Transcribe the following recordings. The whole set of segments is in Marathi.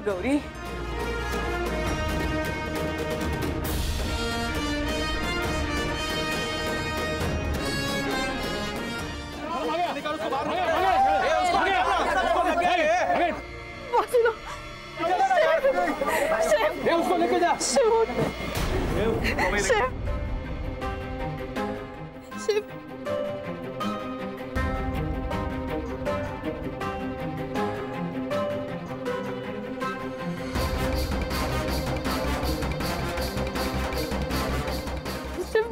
गौरी. उसको लेके जा.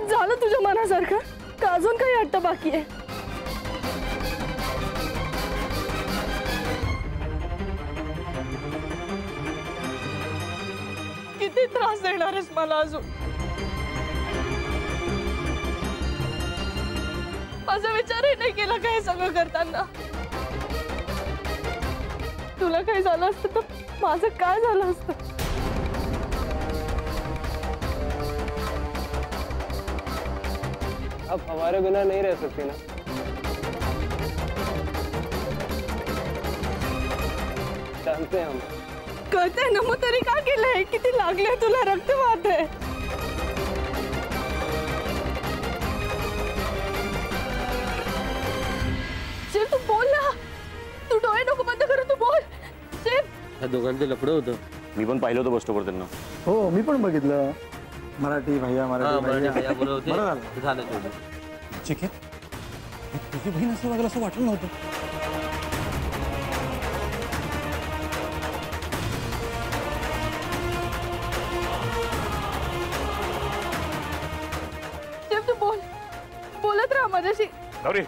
झालं तुझ्या मनासारखं का अजून काही अट्टा बाकी आहे? किती त्रास देणार आहेस मला अजून? माझा विचारही नाही केला काय सगळं करताना. तुला काय झालं असतं तर माझं काय झालं असतं? अब हमारे बिना नहीं रह सकती ना. जानते हैं हम. कळतंय ना मग तरी का केलंय? किती लागले तुला? रक्त वाहतंय. शिव तू बोल ना. तू डोळे नको बंद करू. तू बोल शिव. त्या दोघांचं लफडं होतं. मी पण पाहिलं होतं बस स्टॉपवर त्यांना. हो मी पण बघितलं. मराठी भैया मराठी भैया बोलत होते. बरं झालं तेवढं. ठीक आहे. तुझी बहीण असं वागलं असं वाटलं नव्हतं. शिव तू बोल. बोलत राहा माझ्याशी. गौरी.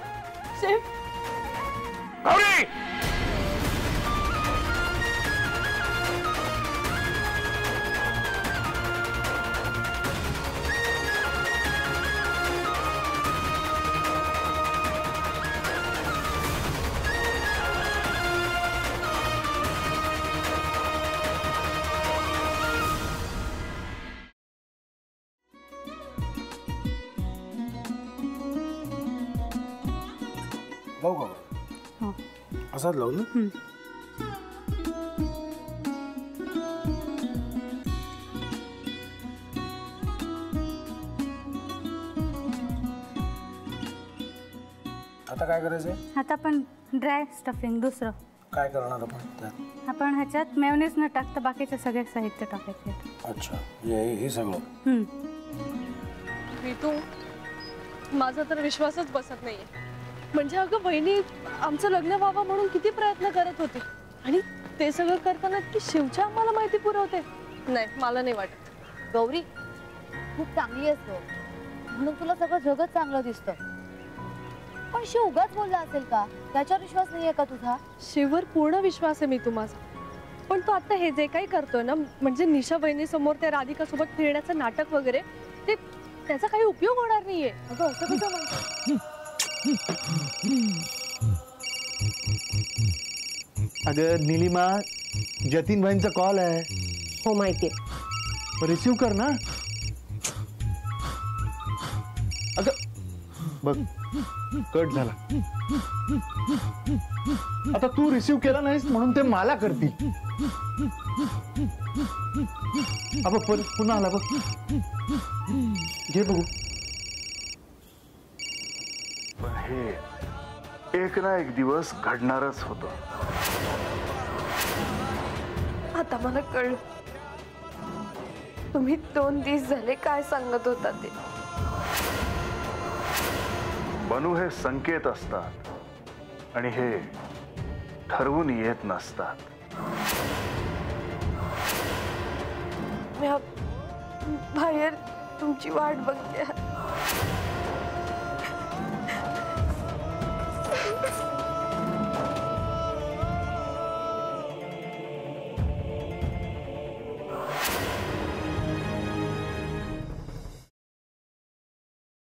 शिव. गौरी. लावू का? असाच लावू ना. आता काय करायचंय? आता आपण ड्राय स्टफिंग दुसरं काय करणार आपण त्यात? आपण ह्याच्यात मेयोनीज न टाकता बाकीचे सगळे साहित्य टाकायचे. अच्छा हे सगळं. ऋतू माझा तर विश्वासच बसत नाहीये. म्हणजे अगं बहिणी आमचं लग्न व्हावं म्हणून किती प्रयत्न करत होते आणि ते सगळं करताना की शिवच्या आम्हाला माहिती पुरवते. नाही मला नाही वाटत. गौरी खूप चांगली असतो म्हणून तुला सगळं जगत चांगलं दिसतं. पण शिव उगाच बोलला असेल का? त्याच्यावर विश्वास नाहीये का तुझा? शिववर पूर्ण विश्वास आहे मी माझा. पण तो आता हे जे काही करतोय ना म्हणजे निशा बहिणी समोर त्या राधिका सोबत फिरण्याचं नाटक वगैरे ते त्याचा काही उपयोग होणार नाहीये. अगं असं कसं म्हणतो? अगं नीलिमा जतीन भाईंचा कॉल आहे. हो माहितीये. रिसीव कर ना. अगं बघ कट झाला. आता तू रिसीव केला नाहीस म्हणून ते मला करतील. अब पुन्हा आला बघ. घे बघू. पण हे एक ना एक दिवस घडणारच होतं. आता मला कळलं तुम्ही 2 दिवस झाले काय सांगत होता ते. बनू हे संकेत असतात आणि हे ठरवून येत नसतात. मी बाहेर तुमची वाट बघते.